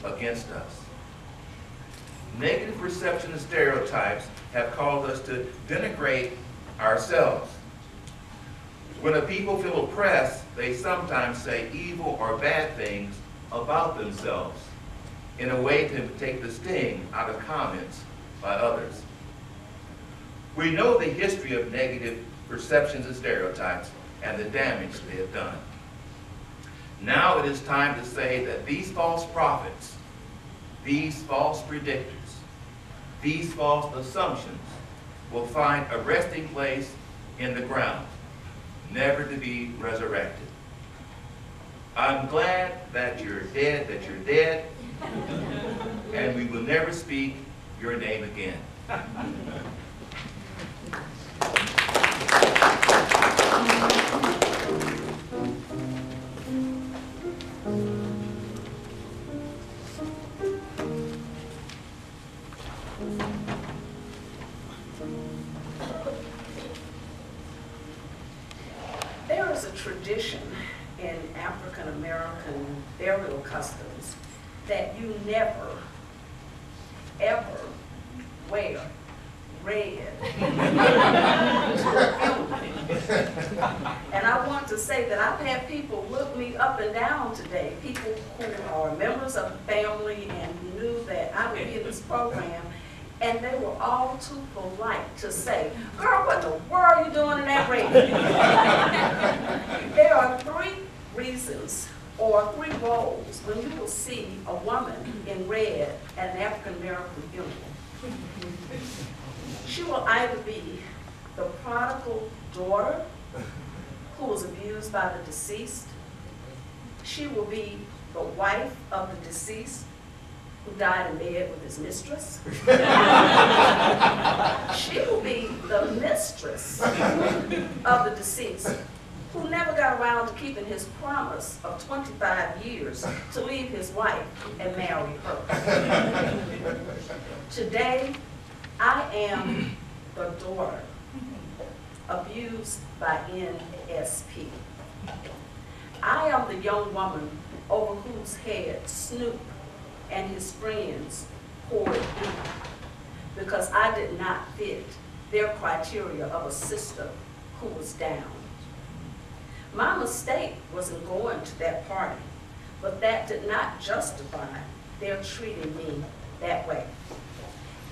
against us. Negative perception and stereotypes have caused us to denigrate ourselves. When a people feel oppressed, they sometimes say evil or bad things about themselves in a way to take the sting out of comments by others. We know the history of negative perceptions and stereotypes and the damage they have done. Now it is time to say that these false prophets, these false predictors, these false assumptions will find a resting place in the ground, never to be resurrected. I'm glad that you're dead, and we will never speak your name again. There is a tradition in African American burial customs that you never, ever wear red to a funeral. And I want to say that I've had people look me up and down today, people who are members of the family and knew that I would be in this program, and they were all too polite to say, "Girl, what in the world are you doing in that red?" There are 3 reasons or 3 roles when you will see a woman in red at an African American funeral. She will either be the prodigal daughter who was abused by the deceased. She will be the wife of the deceased who died in bed with his mistress. She will be the mistress of the deceased who never got around to keeping his promise of 25 years to leave his wife and marry her. Today, I am the daughter abused by NSP. I am the young woman over whose head Snoop and his friends poured beef because I did not fit their criteria of a sister who was down. My mistake wasn't going to that party, but that did not justify their treating me that way.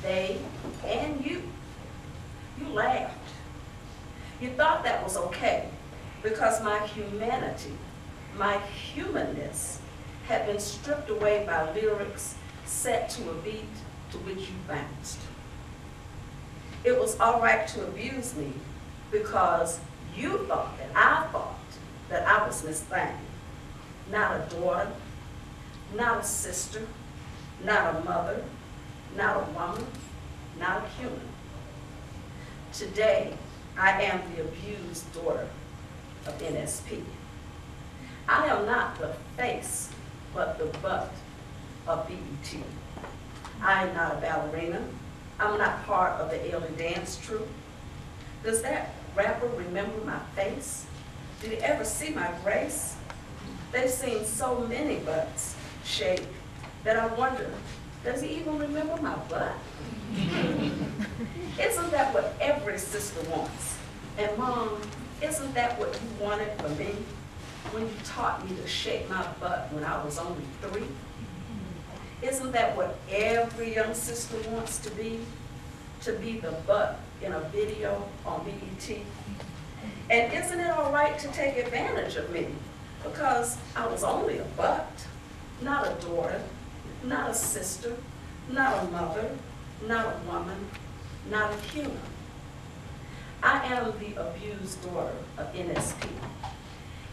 They and you laughed. You thought that was okay because my humanity, my humanness had been stripped away by lyrics set to a beat to which you bounced. It was all right to abuse me because you thought that I was Miss Thing, not a daughter, not a sister, not a mother, not a woman, not a human. Today, I am the abused daughter of NSP. I am not the face, but the butt of BET. I am not a ballerina. I'm not part of the Ailey dance troupe. Does that rapper remember my face? Did he ever see my grace? They've seen so many butts shake that I wonder, does he even remember my butt? Isn't that what every sister wants? And Mom, isn't that what you wanted for me when you taught me to shake my butt when I was only 3? Isn't that what every young sister wants to be? To be the butt in a video on BET? And isn't it all right to take advantage of me because I was only a butt, not a daughter, not a sister, not a mother, not a woman, not a human? I am the abused daughter of NSP,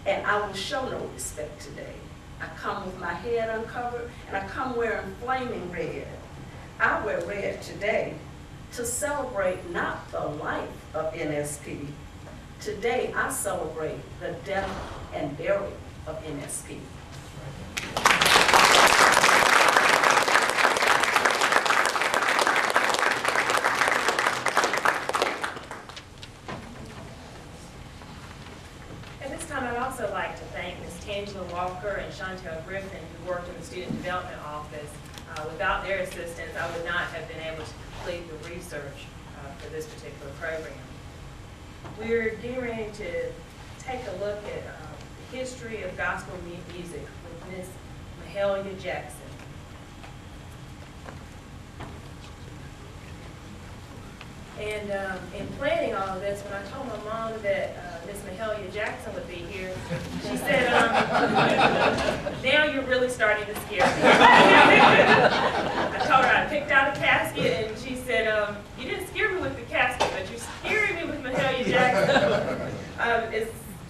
and I will show no respect today. I come with my head uncovered, and I come wearing flaming red. I wear red today to celebrate not the life of NSP. Today, I celebrate the death and burial of NSP. At this time, I'd also like to thank Ms. Tangela Walker and Chantel Griffin, who worked in the Student Development Development Office. Without their assistance, I would not have been able to complete the research for this particular program. We're getting ready to take a look at the history of gospel music with Miss Mahalia Jackson. And in planning all of this, when I told my mom that Miss Mahalia Jackson would be here, she said, now you're really starting to scare me. I told her I picked out a casket, and she said, you didn't scare me with the casket, but you're scaring me with Mahalia Jackson. As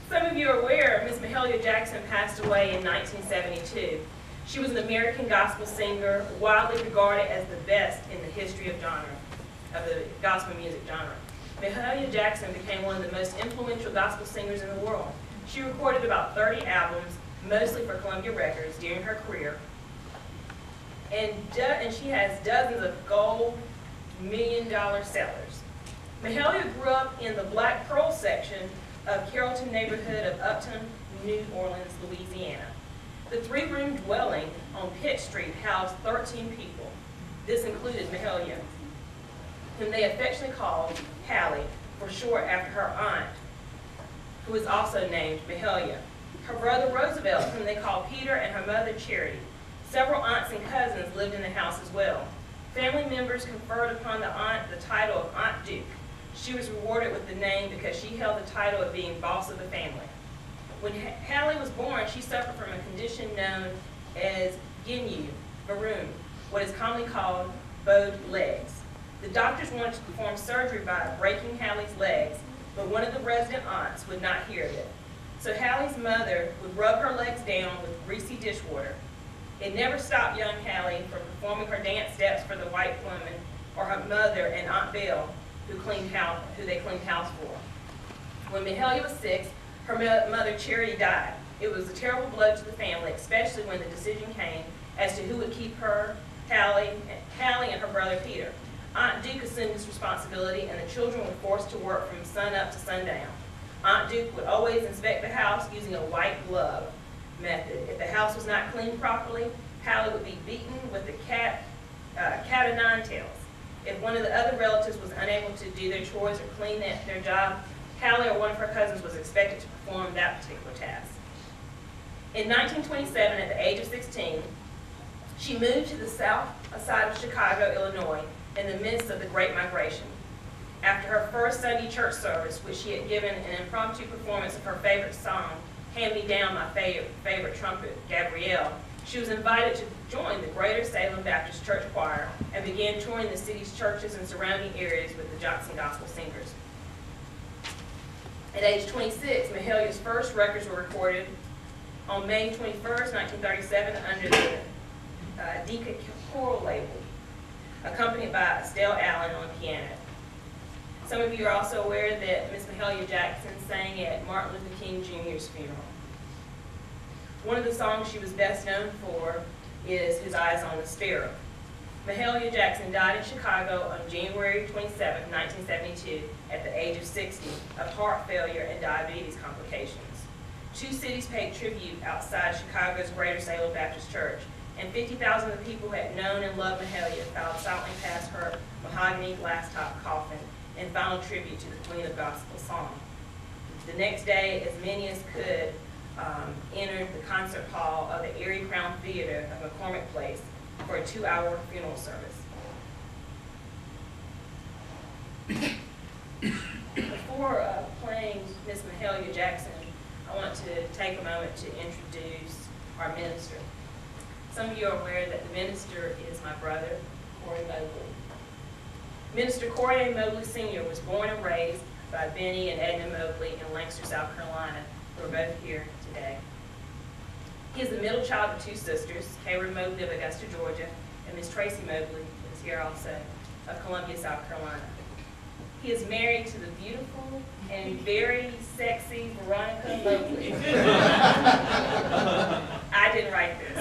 some of you are aware, Miss Mahalia Jackson passed away in 1972. She was an American gospel singer, widely regarded as the best in the history of the gospel music genre. Mahalia Jackson became one of the most influential gospel singers in the world. She recorded about 30 albums, mostly for Columbia Records, during her career. And she has dozens of gold million-dollar sellers. Mahalia grew up in the Black Pearl section of Carrollton neighborhood of Upton, New Orleans, Louisiana. The three-room dwelling on Pitt Street housed 13 people. This included Mahalia, whom they affectionately called Hallie, for short after her aunt, who was also named Mahalia. Her brother Roosevelt, whom they called Peter, and her mother Charity. Several aunts and cousins lived in the house as well. Family members conferred upon the aunt the title of Aunt Duke. She was rewarded with the name because she held the title of being boss of the family. When Hallie was born, she suffered from a condition known as Guillain Barré, what is commonly called bowed legs. The doctors wanted to perform surgery by breaking Hallie's legs, but one of the resident aunts would not hear of it. So Hallie's mother would rub her legs down with greasy dishwater. It never stopped young Hallie from performing her dance steps for the white woman or her mother and Aunt Belle, who they cleaned house for. When Mahalia was 6, her mother Charity died. It was a terrible blow to the family, especially when the decision came as to who would keep her, Hallie, and her brother Peter. Aunt Duke assumed this responsibility, and the children were forced to work from sun up to sundown. Aunt Duke would always inspect the house using a white glove method. If the house was not cleaned properly, Hallie would be beaten with the cat of nine tails. If one of the other relatives was unable to do their chores or clean their job, Hallie or one of her cousins was expected to perform that particular task. In 1927, at the age of 16, she moved to the south side of Chicago, Illinois, in the midst of the Great Migration. After her first Sunday church service, which she had given an impromptu performance of her favorite song, Hand Me Down, My Favorite Trumpet, Gabrielle, she was invited to join the Greater Salem Baptist Church Choir and began touring the city's churches and surrounding areas with the Johnson Gospel Singers. At age 26, Mahalia's first records were recorded on May 21st, 1937, under the Decca Choral label, accompanied by Estelle Allen on piano. Some of you are also aware that Miss Mahalia Jackson sang at Martin Luther King Jr.'s funeral. One of the songs she was best known for is His Eyes on the Sparrow. Mahalia Jackson died in Chicago on January 27, 1972, at the age of 60, of heart failure and diabetes complications. 2 cities paid tribute outside Chicago's Greater Salem Baptist Church, and 50,000 of the people who had known and loved Mahalia filed silently past her mahogany glass-top coffin in final tribute to the Queen of Gospel Song. The next day, as many as could entered the concert hall of the Erie Crown Theater of McCormick Place for a 2-hour funeral service. Before playing Miss Mahalia Jackson, I want to take a moment to introduce our minister. Some of you are aware that the minister is my brother, Corey Mobley. Minister Corey A. Mobley Sr. was born and raised by Benny and Edna Mobley in Lancaster, South Carolina, who are both here today. He is the middle child of 2 sisters, Kayra Mobley of Augusta, Georgia, and Miss Tracy Mobley, who is here also, of Columbia, South Carolina. He is married to the beautiful and very sexy Veronica Mobley. I didn't write this.